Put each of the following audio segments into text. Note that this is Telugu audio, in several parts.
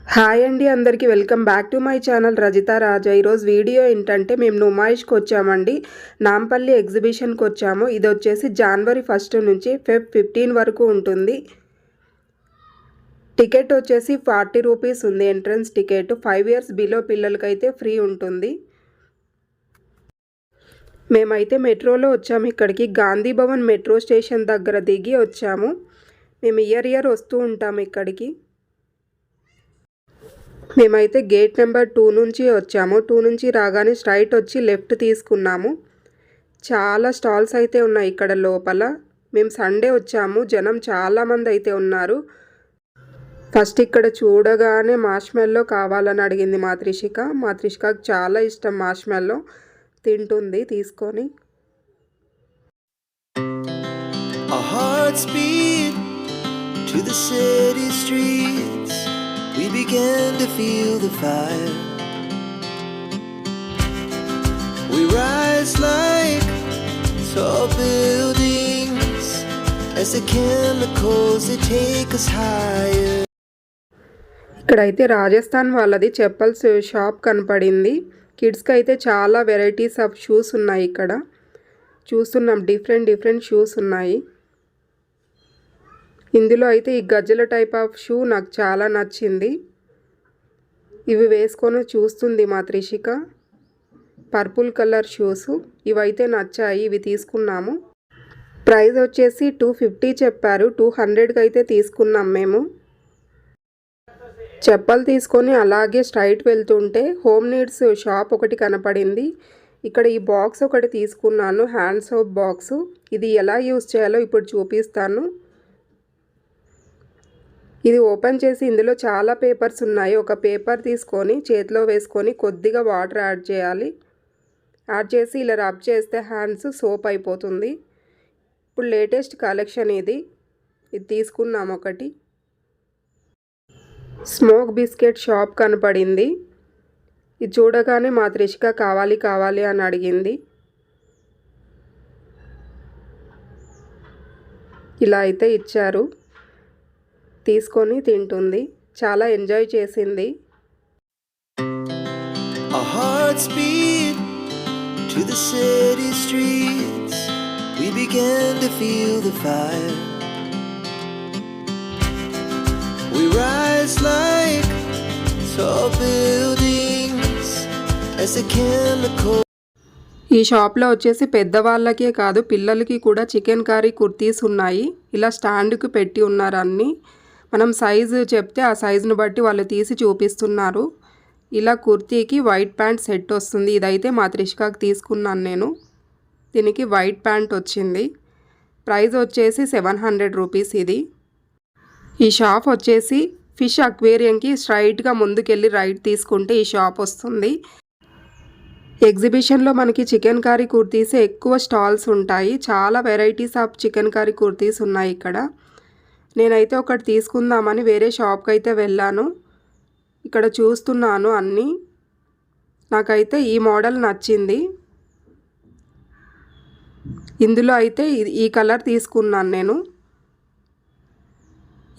హాయ్ అండి, అందరికీ welcome back to my channel Rajitha Raja. ఈరోజు వీడియో ఏంటంటే మేము నుమాయిష్కి వచ్చామండి. నాంపల్లి ఎగ్జిబిషన్కి వచ్చాము. ఇది వచ్చేసి జనవరి 1 నుంచి ఫెబ్ 15 వరకు ఉంటుంది. టికెట్ వచ్చేసి 40 రూపీస్ ఉంది ఎంట్రన్స్ టికెట్. 5 ఇయర్స్ బిలో పిల్లలకైతే ఫ్రీ ఉంటుంది. మేమైతే మెట్రోలో వచ్చాము. ఇక్కడికి గాంధీ భవన్ మెట్రో స్టేషన్ దగ్గర దిగి వచ్చాము. మేము ఇయర్ వస్తూ ఉంటాము ఇక్కడికి. మేమైతే గేట్ నెంబర్ 2 నుంచి వచ్చాము. 2 నుంచి రాగానే స్ట్రైట్ వచ్చి లెఫ్ట్ తీసుకున్నాము. చాలా స్టాల్స్ అయితే ఉన్నాయి ఇక్కడ లోపల. మేము సండే వచ్చాము, జనం చాలామంది అయితే ఉన్నారు. ఫస్ట్ ఇక్కడ చూడగానే మార్ష్మెల్లో కావాలని అడిగింది మా త్రిషికకు చాలా ఇష్టం మార్ష్మెల్లో. తింటుంది తీసుకొని. Our hearts beat to the city streets. We began to feel the fire. We rise like tall buildings as the chemicals that take us higher. ఇక్కడైతే రాజస్థాన్ వాళ్ళది చెప్పల్స్ షాప్ కనపడింది. కిడ్స్కి అయితే చాలా వెరైటీస్ ఆఫ్ షూస్ ఉన్నాయి. ఇక్కడ చూస్తున్నాం డిఫరెంట్ షూస్ ఉన్నాయి. ఇందులో అయితే ఈ గజ్జల టైప్ ఆఫ్ షూ నాకు చాలా నచ్చింది. ఇవి వేసుకొని చూస్తుంది మా త్రిషిక. పర్పుల్ కలర్ షూస్ ఇవైతే నచ్చాయి, ఇవి తీసుకున్నాము. ప్రైస్ వచ్చేసి 250 చెప్పారు. 200కి అయితే తీసుకున్నాం మేము. చెప్పలు తీసుకొని అలాగే స్ట్రైట్ వెళ్తుంటే హోమ్ నీడ్స్ షాప్ ఒకటి కనపడింది. ఇక్కడ ఈ బాక్స్ ఒకటి తీసుకున్నాను, హ్యాండ్ సోప్ బాక్స్. ఇది ఎలా యూజ్ చేయాలో ఇప్పుడు చూపిస్తాను. ఇది ఓపెన్ చేసి ఇందులో చాలా పేపర్స్ ఉన్నాయి. ఒక పేపర్ తీసుకొని చేతిలో వేసుకొని కొద్దిగా వాటర్ యాడ్ చేయాలి. యాడ్ చేసి ఇలా రబ్ చేస్తే హ్యాండ్స్ సోప్ అయిపోతుంది. ఇప్పుడు లేటెస్ట్ కలెక్షన్ ఇది తీసుకున్నాం ఒకటి. స్మోక్ బిస్కెట్ షాప్ కనపడింది. ఇది చూడగానే మా త్రిషిక కావాలి అని అడిగింది. ఇలా అయితే ఇచ్చారు, తీసుకొని తింటుంది. చాలా ఎంజాయ్ చేసింది. Our hearts beat to the city streets. We began to feel the fire. We rise like tall buildings as the chemicals. ఈ షాప్లో వచ్చేసి పెద్దవాళ్ళకే కాదు పిల్లలకి కూడా చికెన్ కర్రీ కుర్తీస్ ఉన్నాయి. ఇలా స్టాండ్కి పెట్టి ఉన్నారు అన్నీ. మనం సైజు చెప్తే ఆ సైజును బట్టి వాళ్ళు తీసి చూపిస్తున్నారు. ఇలా కుర్తీకి వైట్ ప్యాంట్ సెట్ వస్తుంది. ఇదైతే మా త్రిషికకి తీసుకున్నాను నేను. దీనికి వైట్ ప్యాంట్ వచ్చింది. ప్రైస్ వచ్చేసి 700 రూపీస్ ఇది. ఈ షాప్ వచ్చేసి ఫిష్ అక్వేరియంకి స్ట్రైట్గా ముందుకెళ్ళి రైట్ తీసుకుంటే ఈ షాప్ వస్తుంది. ఎగ్జిబిషన్లో మనకి చికెన్ కర్రీ కుర్తీసే ఎక్కువ స్టాల్స్ ఉంటాయి. చాలా varieties of chicken curry kurtis ఉన్నాయి ఇక్కడ. నేనైతే ఒకటి తీసుకుందామని వేరే షాప్కి అయితే వెళ్ళాను. ఇక్కడ చూస్తున్నాను అన్నీ. నాకైతే ఈ మోడల్ నచ్చింది. ఇందులో అయితే ఈ కలర్ తీసుకున్నాను నేను.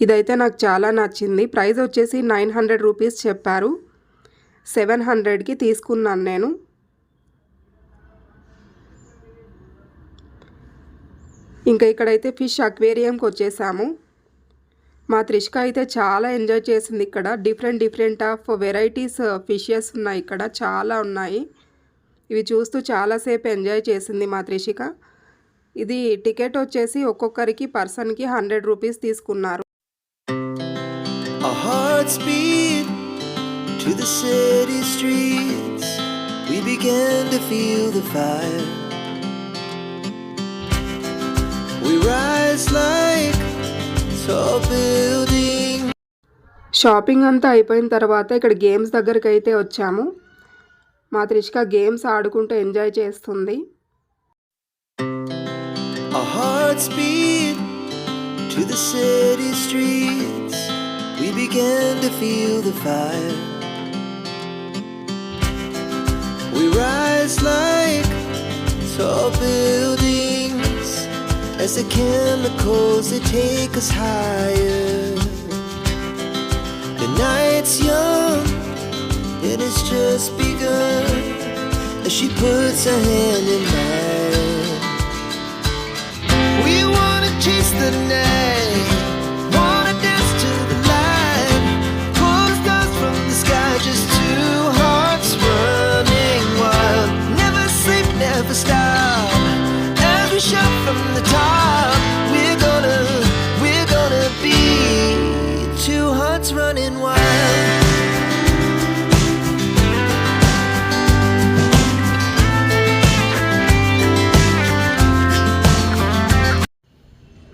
ఇదైతే నాకు చాలా నచ్చింది. ప్రైస్ వచ్చేసి 900 రూపీస్ చెప్పారు. 700కి తీసుకున్నాను నేను. ఇంకా ఇక్కడైతే ఫిష్ అక్వేరియంకి వచ్చేసాము. మా త్రిషిక అయితే చాలా ఎంజాయ్ చేసింది. ఇక్కడ డిఫరెంట్ ఆఫ్ వెరైటీస్ ఫిషెస్ ఉన్నాయి. ఇక్కడ చాలా ఉన్నాయి. ఇవి చూస్తూ చాలాసేపు ఎంజాయ్ చేసింది మా త్రిషిక. ఇది టికెట్ వచ్చేసి ఒక్కొక్కరికి పర్సన్కి 100 రూపీస్ తీసుకున్నారు. Our hearts beat to the city streets. We began to feel the fire. We rise like tall buildings. Shopping అంతా అయిపోయిన తర్వాత ఇక్కడ గేమ్స్ దగ్గరికి అయితే వచ్చాము. మా త్రిషిక గేమ్స్ ఆడుకుంటూ ఎంజాయ్ చేస్తుంది. Our hearts beat to the city streets. We began to feel the fire. We rise like tall buildings as the chemicals that take us higher. The night's young. just begun as she puts her hand in mine. We wanna chase the night, wanna dance to the light, pull the stars from the sky, just two hearts running wild. Never sleep, never stop, as we shout from the top. We're gonna be two hearts running wild.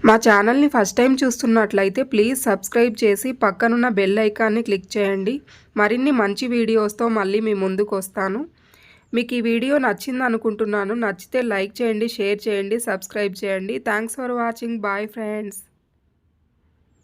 మా ఛానల్ని ఫస్ట్ టైం చూస్తున్నట్లయితే ప్లీజ్ సబ్స్క్రైబ్ చేసి పక్కనున్న బెల్ ఐకాన్ని క్లిక్ చేయండి. మరిన్ని మంచి వీడియోస్తో మళ్ళీ మీ ముందుకు వస్తాను. మీకు ఈ వీడియో నచ్చింది అనుకుంటున్నాను. నచ్చితే లైక్ చేయండి, షేర్ చేయండి, సబ్స్క్రైబ్ చేయండి. Thanks for watching. Bye friends.